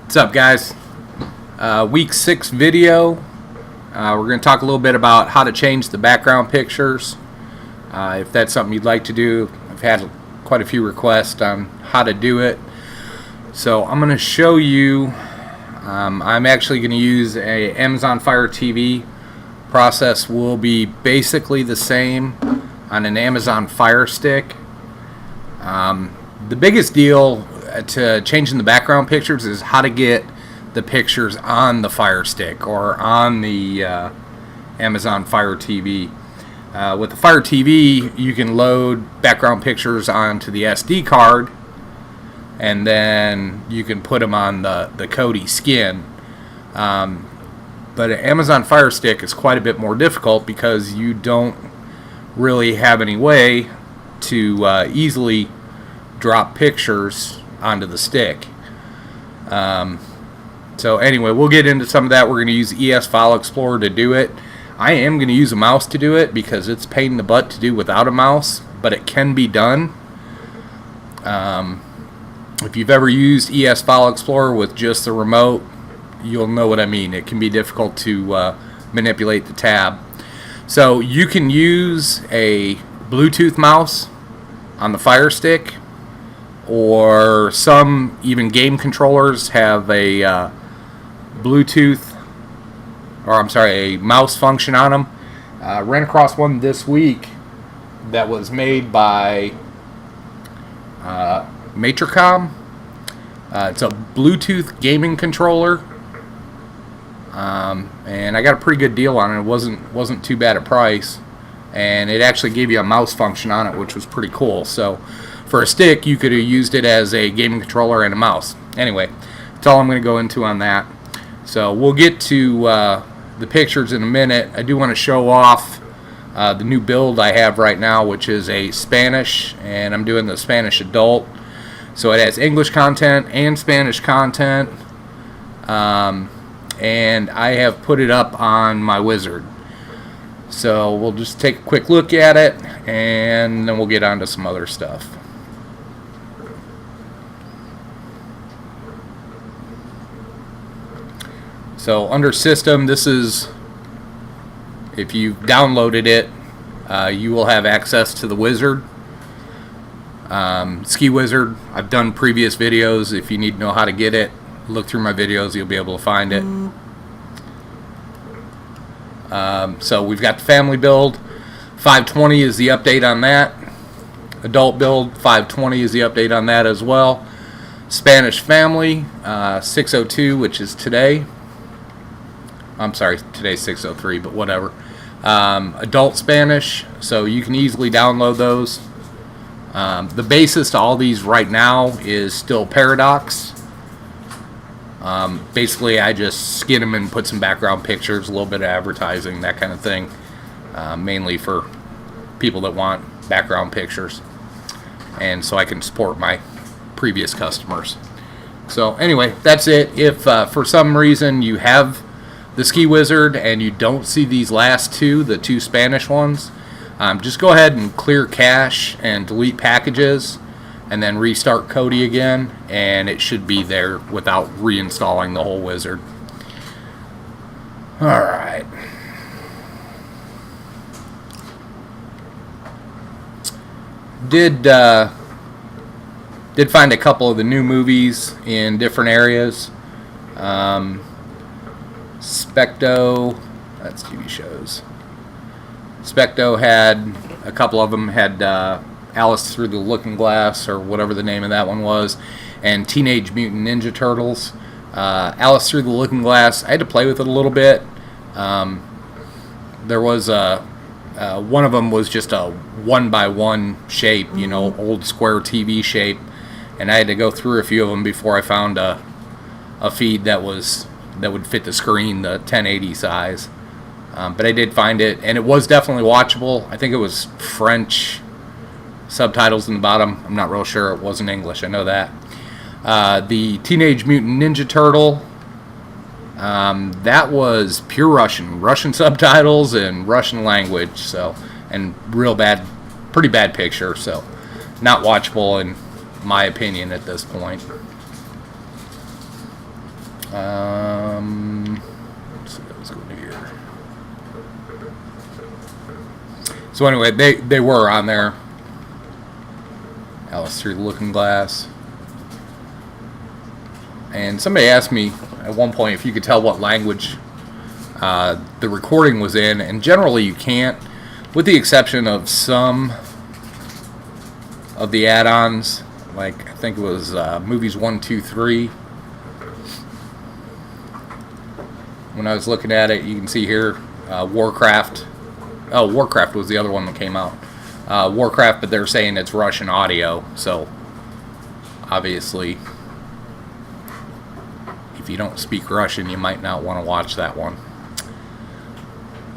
What's up, guys? Week 6 video. We're going to talk a little bit about how to change the background pictures. If that's something you'd like to do, I've had quite a few requests on how to do it. So I'm going to show you. I'm actually going to use a Amazon Fire TV. Process will be basically the same on an Amazon Fire Stick. The biggest deal to changing the background pictures is how to get the pictures on the Fire Stick or on the Amazon Fire TV. With the Fire TV, you can load background pictures onto the SD card, and then you can put them on the Kodi skin. But an Amazon Fire Stick is quite a bit more difficult because you don't really have any way to easily drop pictures onto the stick. So anyway, we'll get into some of that. We're going to use ES File Explorer to do it. I am going to use a mouse to do it because it's a pain in the butt to do without a mouse, but it can be done. If you've ever used ES File Explorer with just the remote, you'll know what I mean. It can be difficult to manipulate the tab. So you can use a Bluetooth mouse on the Fire Stick, or some even game controllers have a a mouse function on them. Ran across one this week that was made by Matricom. It's a Bluetooth gaming controller, and I got a pretty good deal on it. It wasn't too bad a price, and it actually gave you a mouse function on it, which was pretty cool. So for a stick, you could have used it as a gaming controller and a mouse. Anyway, that's all I'm going to go into on that. So we'll get to the pictures in a minute. I do want to show off the new build I have right now, which is a Spanish, and I'm doing the Spanish adult. So it has English content and Spanish content, and I have put it up on my wizard. So we'll just take a quick look at it, and then we'll get on to some other stuff. So under system, this is, if you've downloaded it, you will have access to the wizard. Ski Wizard, I've done previous videos. If you need to know how to get it, look through my videos, you'll be able to find it. So we've got the family build. 520 is the update on that. Adult build, 520 is the update on that as well. Spanish family, 602, which is today. I'm sorry, today's 603, but whatever. Adult Spanish, so you can easily download those. The basis to all these right now is still Paradox. Basically, I just skin them and put some background pictures, a little bit of advertising, that kind of thing. Mainly for people that want background pictures, and so I can support my previous customers. So anyway, that's it. If for some reason you have the Ski Wizard and you don't see these last two, the two Spanish ones, just go ahead and clear cache and delete packages, and then restart Kodi again, and it should be there without reinstalling the whole wizard. Alright. Did find a couple of the new movies in different areas. Specto, that's TV shows. Specto had a couple of them, had Alice Through the Looking Glass, or whatever the name of that one was, and Teenage Mutant Ninja Turtles. Alice Through the Looking Glass, I had to play with it a little bit. There was one of them was just a 1x1 shape, you know, old square TV shape, and I had to go through a few of them before I found a feed that would fit the screen, the 1080 size. But I did find it, and it was definitely watchable. I think it was French subtitles in the bottom. I'm not real sure. It wasn't English, I know that. The Teenage Mutant Ninja Turtle, that was pure Russian subtitles and Russian language, so, and pretty bad picture, so not watchable in my opinion at this point. Let's see, let's go to here. So anyway, they were on there. Alice Through the Looking Glass. And somebody asked me at one point if you could tell what language the recording was in, and generally you can't, with the exception of some of the add-ons, like I think it was Movies 1, 2, 3. When I was looking at it, you can see here Warcraft. Oh, Warcraft was the other one that came out. Warcraft, but they're saying it's Russian audio, so obviously if you don't speak Russian, you might not want to watch that one.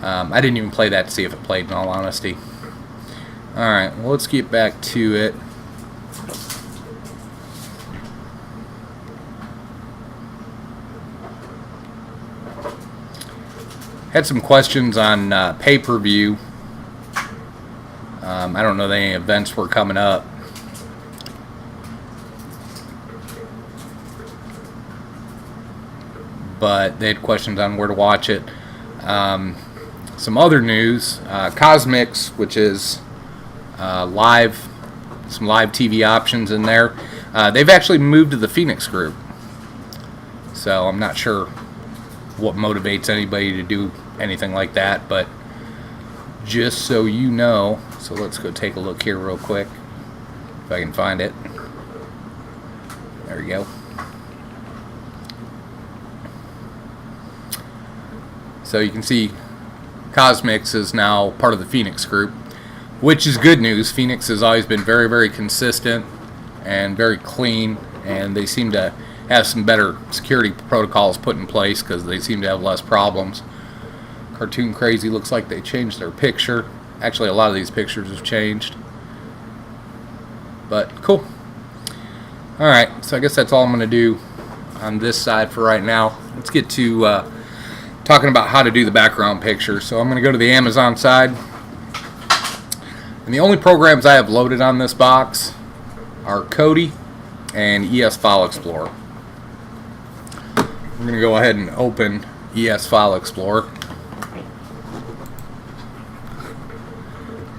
I didn't even play that to see if it played, in all honesty. Alright, well, let's get back to it. Had some questions on pay-per-view. I don't know that any events were coming up. But they had questions on where to watch it. Some other news. Cosmix, which is some live TV options in there. They've actually moved to the Phoenix Group. So I'm not sure what motivates anybody to do anything like that, but just so you know. So let's go take a look here real quick, if I can find it. There we go. So you can see Cosmix is now part of the Phoenix Group, which is good news. Phoenix has always been very, very consistent and very clean, and they seem to have some better security protocols put in place because they seem to have less problems. Cartoon Crazy looks like they changed their picture. Actually, a lot of these pictures have changed. But cool. Alright, so I guess that's all I'm going to do on this side for right now. Let's get to talking about how to do the background picture. So I'm going to go to the Amazon side. And the only programs I have loaded on this box are Kodi and ES File Explorer. I'm going to go ahead and open ES File Explorer.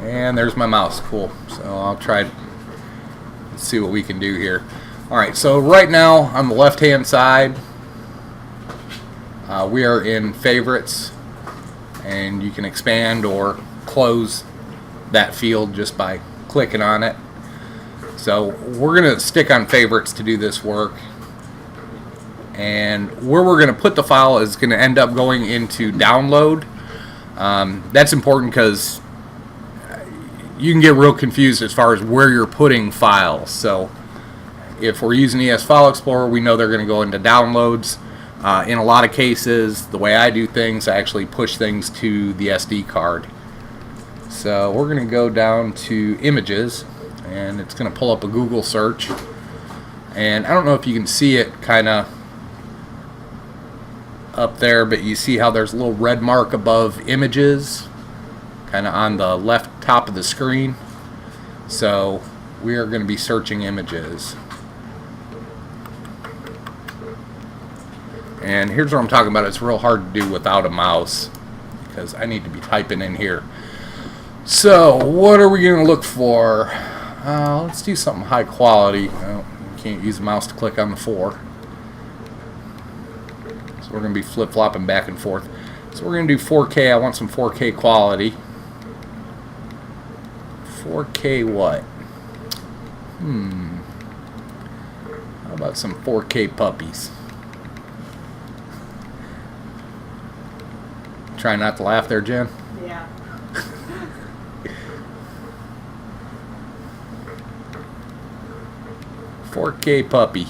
And there's my mouse. Cool. So I'll try to see what we can do here. Alright, so right now on the left hand side, we are in Favorites, and you can expand or close that field just by clicking on it. So we're going to stick on Favorites to do this work. And where we're going to put the file is going to end up going into Download. That's important because you can get real confused as far as where you're putting files. So if we're using ES File Explorer, we know they're going to go into Downloads. In a lot of cases, the way I do things, I actually push things to the SD card. So we're going to go down to Images, and it's going to pull up a Google search. And I don't know if you can see it kind of up there, but you see how there's a little red mark above Images, kind of on the left top of the screen. So we are going to be searching Images. And here's what I'm talking about. It's real hard to do without a mouse because I need to be typing in here. So what are we going to look for? Let's do something high quality. Oh, you can't use the mouse to click on the 4. So we're going to be flip-flopping back and forth. So we're going to do 4K. I want some 4K quality. 4K what? How about some 4K puppies? Try not to laugh there, Jen. Yeah. 4K puppy.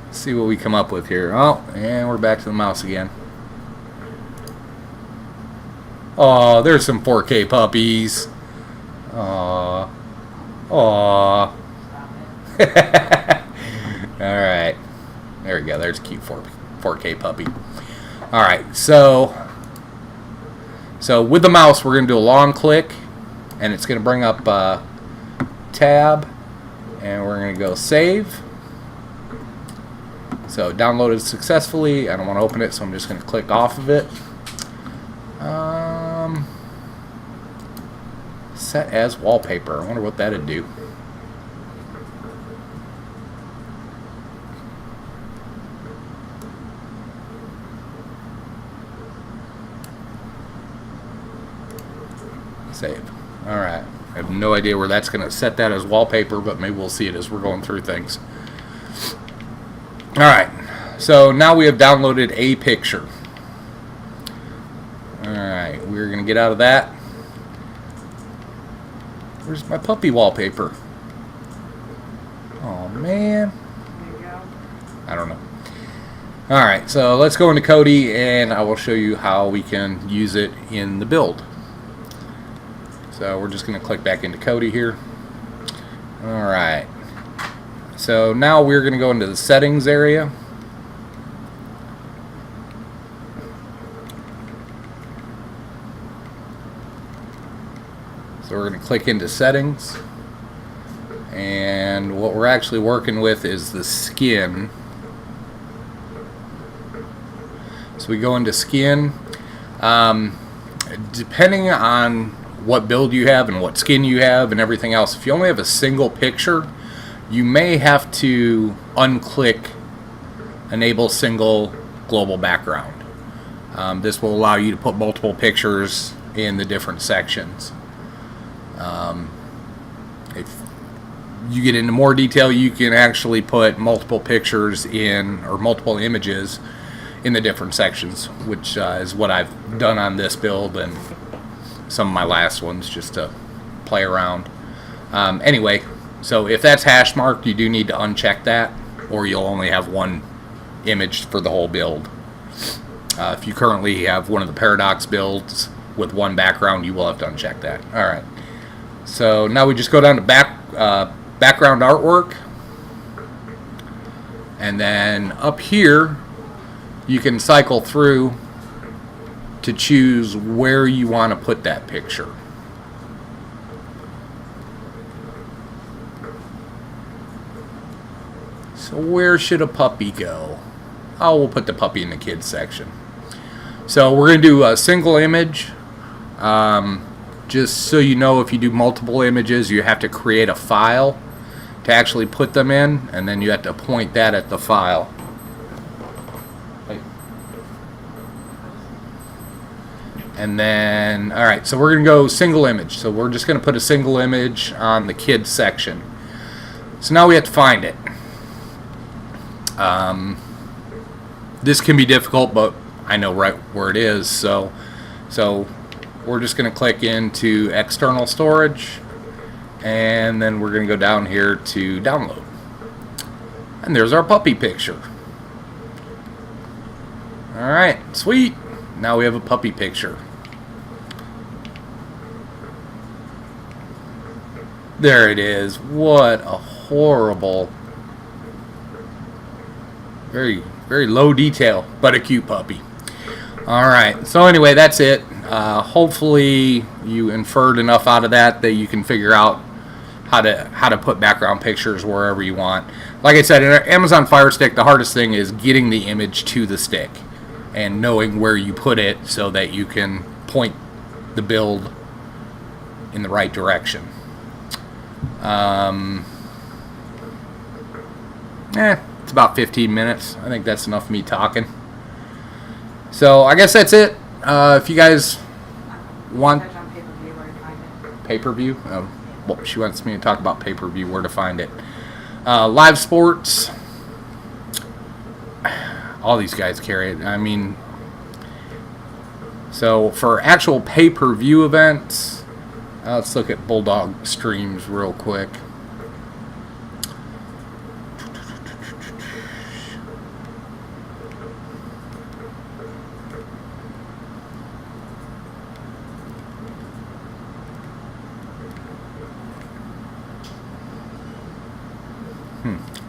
Let's see what we come up with here. Oh, and we're back to the mouse again. Oh, there's some 4K puppies. Aw. Aw. Alright. There we go. There's a cute 4K puppy. Alright, so with the mouse, we're going to do a long click, and it's going to bring up tab, and we're going to go save. So downloaded successfully. I don't want to open it, so I'm just going to click off of it. Set as wallpaper. I wonder what that'd do. Save. Alright. I have no idea where that's going to set that as wallpaper, but maybe we'll see it as we're going through things. Alright. So now we have downloaded a picture. Alright. We're going to get out of that. Where's my puppy wallpaper? Oh, man. There you go. I don't know. Alright, so let's go into Kodi and I will show you how we can use it in the build. So we're just going to click back into Kodi here. Alright. So now we're going to go into the settings area. So we're going to click into settings, and what we're actually working with is the skin. So we go into skin. Depending on what build you have and what skin you have and everything else, if you only have a single picture, you may have to unclick enable single global background. This will allow you to put multiple pictures in the different sections. If you get into more detail, you can actually put multiple pictures in, or multiple images in the different sections, which is what I've done on this build and some of my last ones, just to play around. Anyway, so if that's hash marked, you do need to uncheck that, or you'll only have one image for the whole build. If you currently have one of the Paradox builds with one background, you will have to uncheck that. Alright. So now we just go down to background artwork, and then up here you can cycle through to choose where you want to put that picture. So where should a puppy go? Oh, we'll put the puppy in the kids section. So we're going to do a single image. Just so you know, if you do multiple images, you have to create a file to actually put them in, and then you have to point that at the file. And then, alright, so we're going to go single image. So we're just going to put a single image on the kids section. So now we have to find it. This can be difficult, but I know right where it is. So we're just going to click into external storage, and then we're going to go down here to download. And there's our puppy picture. Alright, sweet. Now we have a puppy picture. There it is. What a horrible, very, very low detail, but a cute puppy. Alright, so anyway, that's it. Hopefully you inferred enough out of that you can figure out how to put background pictures wherever you want. Like I said, in our Amazon Fire Stick, the hardest thing is getting the image to the stick and knowing where you put it so that you can point the build in the right direction. It's about 15 minutes. I think that's enough of me talking. So I guess that's it. If you guys want pay-per-view, well, she wants me to talk about pay-per-view, where to find it. Live sports, all these guys carry it. I mean, so for actual pay-per-view events, let's look at Bulldog streams real quick.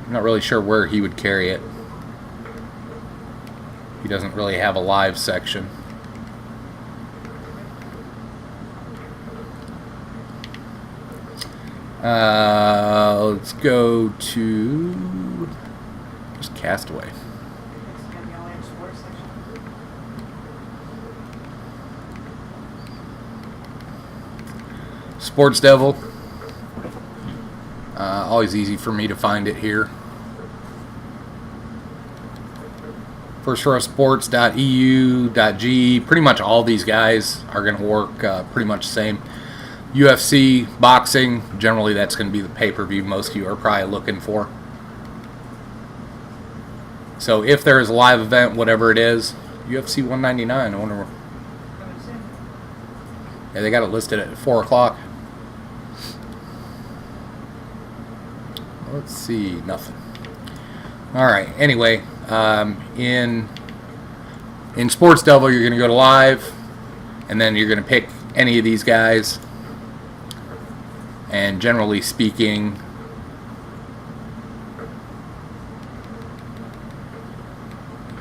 I'm not really sure where he would carry it. He doesn't really have a live section. Let's go to Just Castaway. Sports Devil. Always easy for me to find it here. FirstRowSports.eu.ge. Pretty much all these guys are going to work pretty much the same. UFC, boxing, generally that's going to be the pay-per-view most of you are probably looking for. So if there is a live event, whatever it is, UFC 199, I wonder. Yeah, they got it listed at 4 o'clock. Let's see, nothing. All right. Anyway, in Sports Devil, you're going to go to live, and then you're going to pick any of these guys. And generally speaking,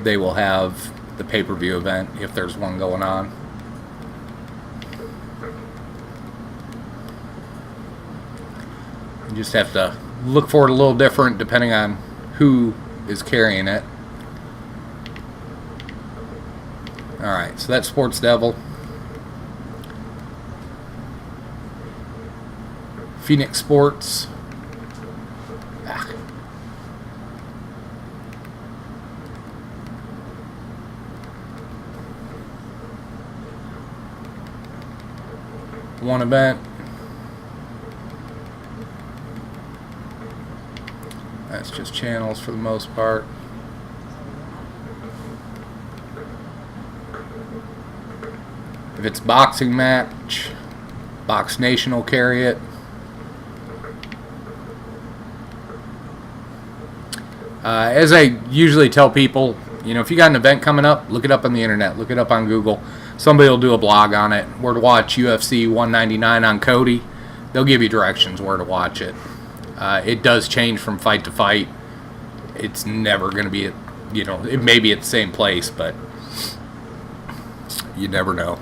they will have the pay-per-view event if there's one going on. You just have to look for it a little different depending on who is carrying it. Alright, so that's Sports Devil. Phoenix Sports. One event. That's just channels for the most part. If it's boxing match, Box Nation will carry it. As I usually tell people, you know, if you got an event coming up, look it up on the internet, look it up on Google. Somebody will do a blog on it. Where to watch UFC 199 on Kodi. They'll give you directions where to watch it. It does change from fight to fight. It's never going to be, you know, it may be at the same place, but you never know.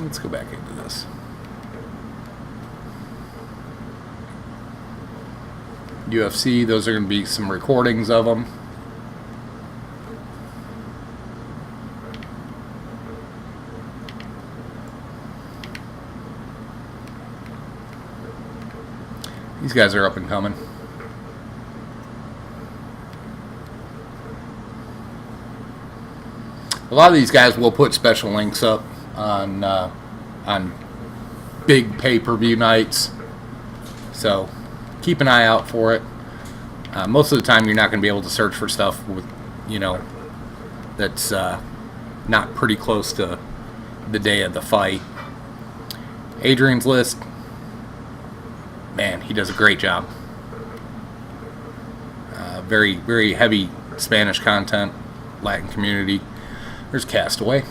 Let's go back into this. UFC, those are going to be some recordings of them. These guys are up and coming. A lot of these guys will put special links up on big pay-per-view nights, so keep an eye out for it. Most of the time, you're not going to be able to search for stuff with, you know, that's not pretty close to the day of the fight. Adrian's list, man, he does a great job. Very, very heavy Spanish content, Latin community. There's Castaway.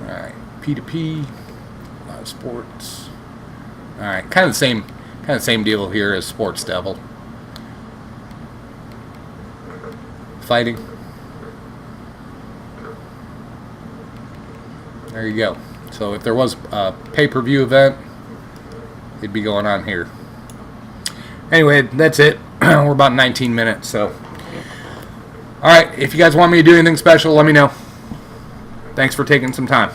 Alright, P2P, live sports. Alright, kind of the same deal here as Sports Devil. Fighting. There you go. So if there was a pay-per-view event, it'd be going on here. Anyway, that's it. We're about 19 minutes, so. Alright, if you guys want me to do anything special, let me know. Thanks for taking some time.